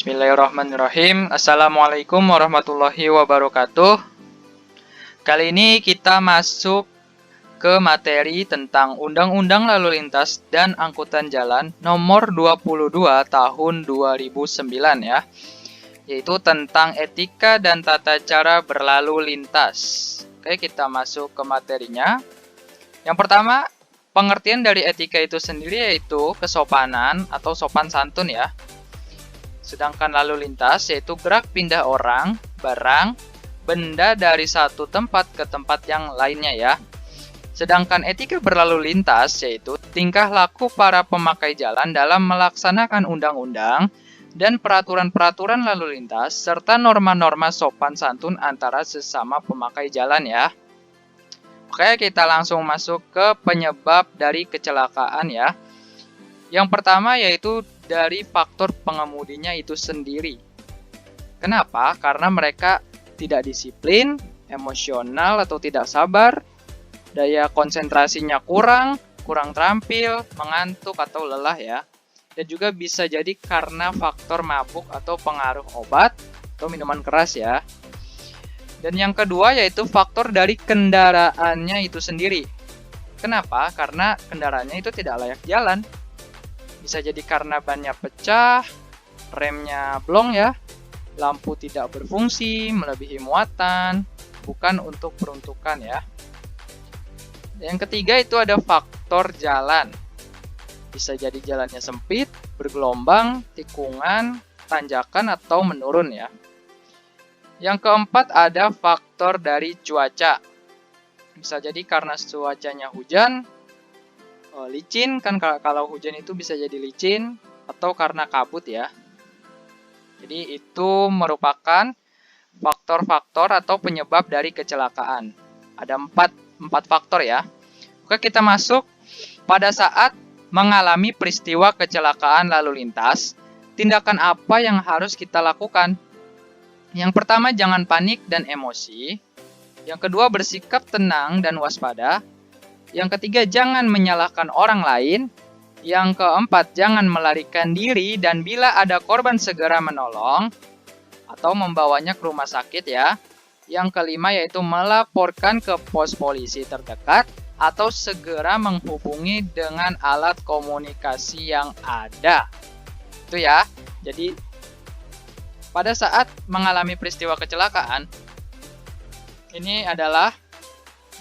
Bismillahirrahmanirrahim. Assalamualaikum warahmatullahi wabarakatuh. Kali ini kita masuk ke materi tentang Undang-Undang Lalu Lintas dan Angkutan Jalan nomor 22 tahun 2009 ya. Yaitu tentang etika dan tata cara berlalu lintas. Oke, kita masuk ke materinya. Yang pertama, pengertian dari etika itu sendiri yaitu kesopanan atau sopan santun ya. Sedangkan lalu lintas yaitu gerak pindah orang, barang, benda dari satu tempat ke tempat yang lainnya ya. Sedangkan etika berlalu lintas yaitu tingkah laku para pemakai jalan dalam melaksanakan undang-undang dan peraturan-peraturan lalu lintas serta norma-norma sopan santun antara sesama pemakai jalan ya. Oke, kita langsung masuk ke penyebab dari kecelakaan ya. Yang pertama yaitu dari faktor pengemudinya itu sendiri. Kenapa? Karena mereka tidak disiplin, emosional atau tidak sabar, daya konsentrasinya kurang terampil, mengantuk atau lelah ya. Dan juga bisa jadi karena faktor mabuk atau pengaruh obat atau minuman keras ya. Dan yang kedua yaitu faktor dari kendaraannya itu sendiri. Kenapa? Karena kendaraannya itu tidak layak jalan. Bisa jadi karena bannya pecah, remnya blong ya, lampu tidak berfungsi, melebihi muatan, bukan untuk peruntukan ya. Yang ketiga itu ada faktor jalan. Bisa jadi jalannya sempit, bergelombang, tikungan, tanjakan atau menurun ya. Yang keempat ada faktor dari cuaca. Bisa jadi karena cuacanya hujan, licin kan, kalau hujan itu bisa jadi licin atau karena kabut ya. Jadi itu merupakan faktor-faktor atau penyebab dari kecelakaan. Ada empat faktor ya. Oke, kita masuk pada saat mengalami peristiwa kecelakaan lalu lintas. Tindakan apa yang harus kita lakukan? Yang pertama, jangan panik dan emosi. Yang kedua, bersikap tenang dan waspada. Yang ketiga, jangan menyalahkan orang lain. Yang keempat, jangan melarikan diri dan bila ada korban segera menolong atau membawanya ke rumah sakit ya. Yang kelima yaitu melaporkan ke pos polisi terdekat atau segera menghubungi dengan alat komunikasi yang ada. Itu ya. Jadi pada saat mengalami peristiwa kecelakaan, ini adalah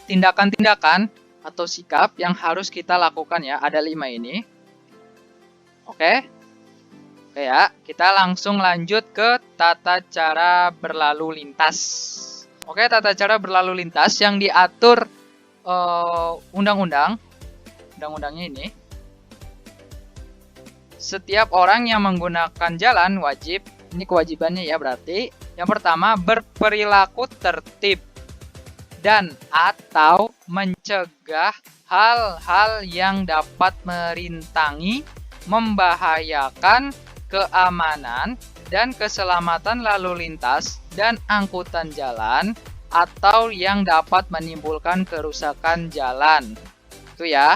tindakan-tindakan atau sikap yang harus kita lakukan ya. Ada 5 ini. Oke ya, kita langsung lanjut ke tata cara berlalu lintas. Oke, tata cara berlalu lintas yang diatur undang-undangnya ini. Setiap orang yang menggunakan jalan wajib, ini kewajibannya ya berarti. Yang pertama, berperilaku tertib dan atau mencegah hal-hal yang dapat merintangi, membahayakan keamanan dan keselamatan lalu lintas dan angkutan jalan atau yang dapat menimbulkan kerusakan jalan. Itu ya.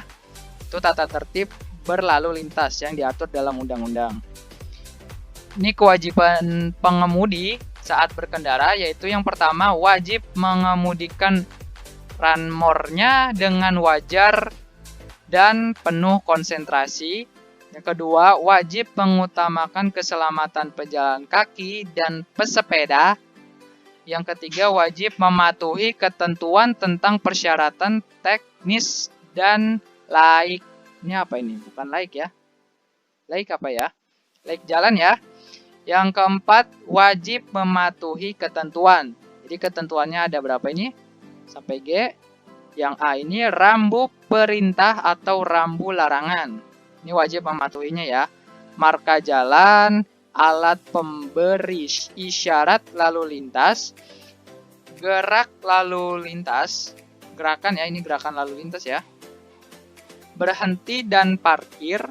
Itu tata tertib berlalu lintas yang diatur dalam undang-undang. Ini kewajiban pengemudi saat berkendara yaitu yang pertama, wajib mengemudikan ranmornya dengan wajar dan penuh konsentrasi. Yang kedua, wajib mengutamakan keselamatan pejalan kaki dan pesepeda. Yang ketiga, wajib mematuhi ketentuan tentang persyaratan teknis dan laik. Ini apa ini? Bukan laik ya. Laik apa ya? Laik jalan ya. Yang keempat, wajib mematuhi ketentuan. Jadi ketentuannya ada berapa ini? Sampai G. Yang A ini rambu perintah atau rambu larangan. Ini wajib mematuhinya ya. Marka jalan, alat pemberi isyarat lalu lintas, gerak lalu lintas, gerakan ya, ini gerakan lalu lintas ya. Berhenti dan parkir,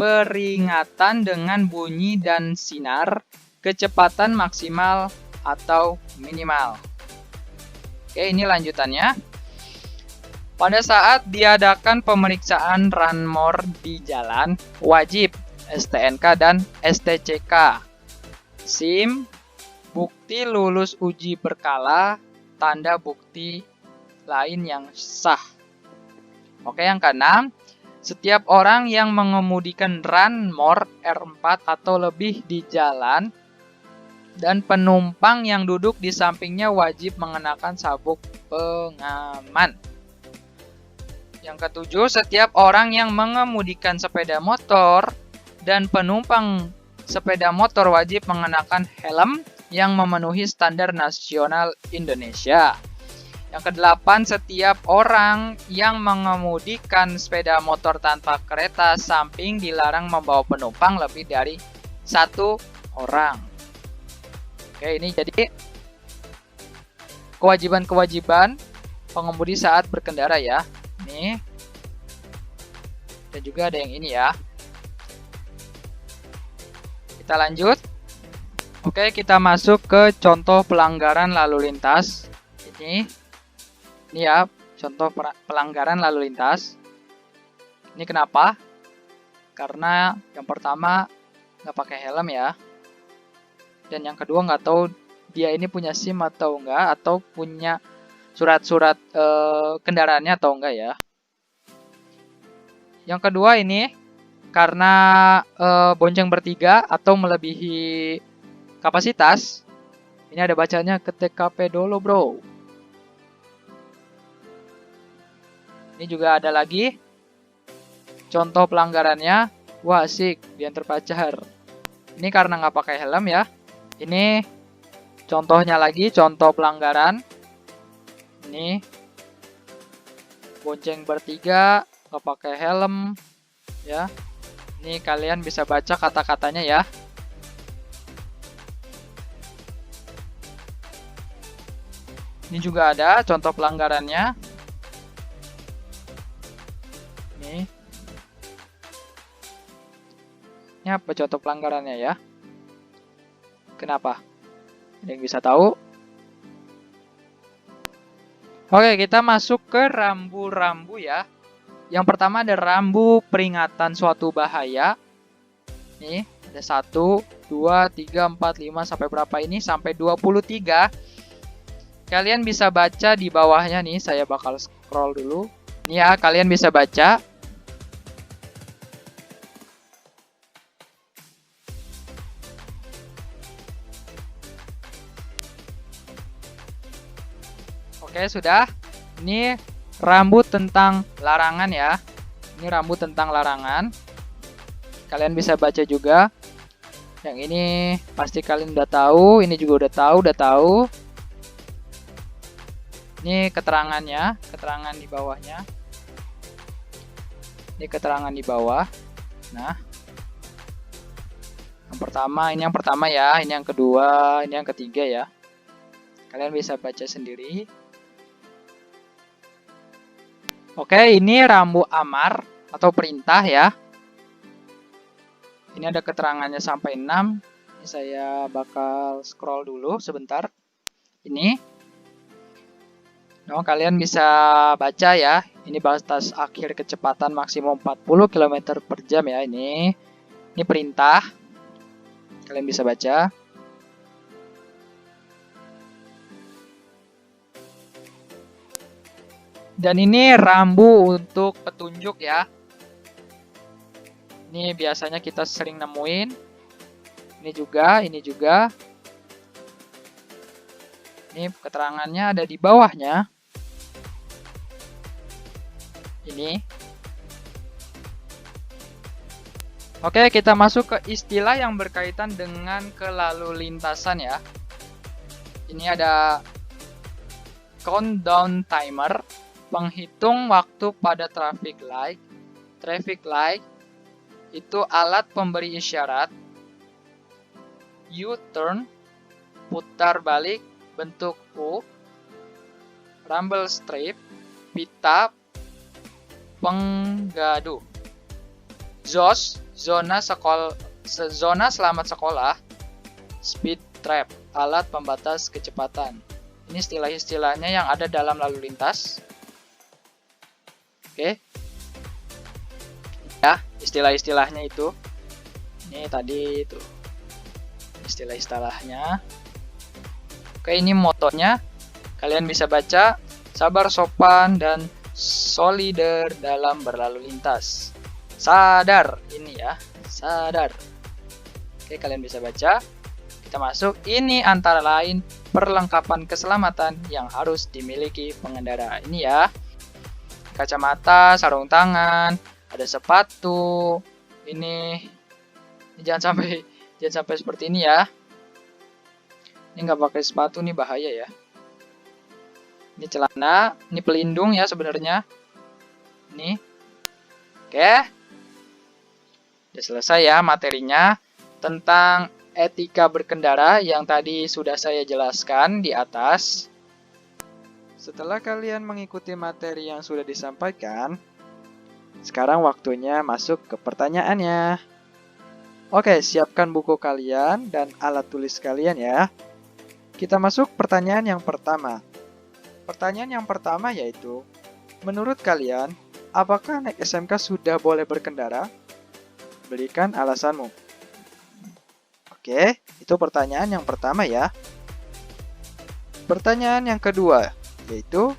peringatan dengan bunyi dan sinar, kecepatan maksimal atau minimal. Oke, ini lanjutannya. Pada saat diadakan pemeriksaan ranmor di jalan, wajib STNK dan STCK. SIM, bukti lulus uji berkala, tanda bukti lain yang sah. Oke, yang keenam, setiap orang yang mengemudikan Run-More R4 atau lebih di jalan dan penumpang yang duduk di sampingnya wajib mengenakan sabuk pengaman. Yang ketujuh, setiap orang yang mengemudikan sepeda motor dan penumpang sepeda motor wajib mengenakan helm yang memenuhi standar nasional Indonesia. Yang kedelapan, setiap orang yang mengemudikan sepeda motor tanpa kereta samping dilarang membawa penumpang lebih dari 1 orang. Oke, ini jadi kewajiban-kewajiban pengemudi saat berkendara ya. Ini. Dan juga ada yang ini ya. Kita lanjut. Oke, kita masuk ke contoh pelanggaran lalu lintas. Ini ya, contoh pelanggaran lalu lintas. Ini kenapa? Karena yang pertama nggak pakai helm ya. Dan yang kedua nggak tahu dia ini punya SIM atau enggak, atau punya surat-surat kendaraannya atau enggak ya. Yang kedua ini karena bonceng bertiga atau melebihi kapasitas. Ini ada bacanya ke TKP dulu bro. Ini juga ada lagi contoh pelanggarannya. Wah asik, diantar pacar. Ini karena nggak pakai helm ya. Ini contohnya lagi, contoh pelanggaran. Ini bonceng bertiga, nggak pakai helm ya. Ini kalian bisa baca kata-katanya ya. Ini juga ada contoh pelanggarannya. Ini apa contoh pelanggarannya ya? Kenapa? Ada yang bisa tahu? Oke, kita masuk ke rambu-rambu ya. Yang pertama ada rambu peringatan suatu bahaya. Nih, ada 1, 2, 3, 4, 5, sampai berapa ini? Sampai 23. Kalian bisa baca di bawahnya nih, saya bakal scroll dulu. Nih ya, kalian bisa baca. Oke, sudah. Ini rambu tentang larangan ya. Ini rambu tentang larangan. Kalian bisa baca juga. Yang ini pasti kalian udah tahu. Ini juga udah tahu. Ini keterangannya, keterangan di bawahnya. Ini keterangan di bawah. Nah, ini yang pertama ya. Ini yang kedua, ini yang ketiga ya. Kalian bisa baca sendiri. Oke, ini rambu amar atau perintah ya. Ini ada keterangannya sampai 6. Ini saya bakal scroll dulu sebentar. Ini. Nah, kalian bisa baca ya. Ini batas akhir kecepatan maksimum 40 km per jam ya. Ini perintah. Kalian bisa baca. Dan ini rambu untuk petunjuk ya. Ini biasanya kita sering nemuin. Ini juga. Ini keterangannya ada di bawahnya. Ini. Oke, kita masuk ke istilah yang berkaitan dengan kelalu lintasan ya. Ini ada countdown timer, penghitung waktu pada traffic light. Traffic light itu alat pemberi isyarat. U-turn, putar balik bentuk U. Rumble strip, pita penggadu. ZOS, zona selamat sekolah. Speed trap, alat pembatas kecepatan. Ini istilah-istilahnya yang ada dalam lalu lintas. Oke. Ya, istilah-istilahnya itu. Ini tadi itu. istilah-istilahnya. Oke, ini motonya. Kalian bisa baca, sabar, sopan, dan solider dalam berlalu lintas. Sadar, ini ya, sadar. Oke, kalian bisa baca. Kita masuk, ini antara lain perlengkapan keselamatan yang harus dimiliki pengendara. Ini ya, kacamata, sarung tangan, ada sepatu. Ini jangan sampai seperti ini ya. Ini nggak pakai sepatu nih, bahaya ya. Ini celana, ini pelindung ya sebenarnya. Ini. Oke. Udah selesai ya materinya tentang etika berkendara yang tadi sudah saya jelaskan di atas. Setelah kalian mengikuti materi yang sudah disampaikan, sekarang waktunya masuk ke pertanyaannya. Oke, siapkan buku kalian dan alat tulis kalian ya. Kita masuk pertanyaan yang pertama. Pertanyaan yang pertama yaitu, menurut kalian, apakah naik SMK sudah boleh berkendara? Berikan alasanmu. Oke, itu pertanyaan yang pertama ya. Pertanyaan yang kedua, yaitu,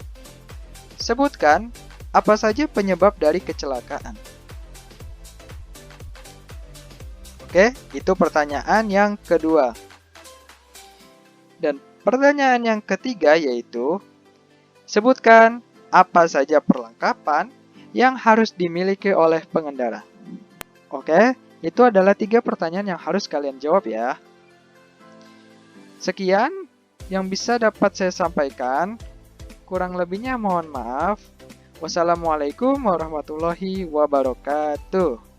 sebutkan apa saja penyebab dari kecelakaan. Oke, itu pertanyaan yang kedua. Dan pertanyaan yang ketiga yaitu, sebutkan apa saja perlengkapan yang harus dimiliki oleh pengendara. Oke, itu adalah 3 pertanyaan yang harus kalian jawab ya. Sekian yang bisa dapat saya sampaikan. Kurang lebihnya mohon maaf. Wassalamualaikum warahmatullahi wabarakatuh.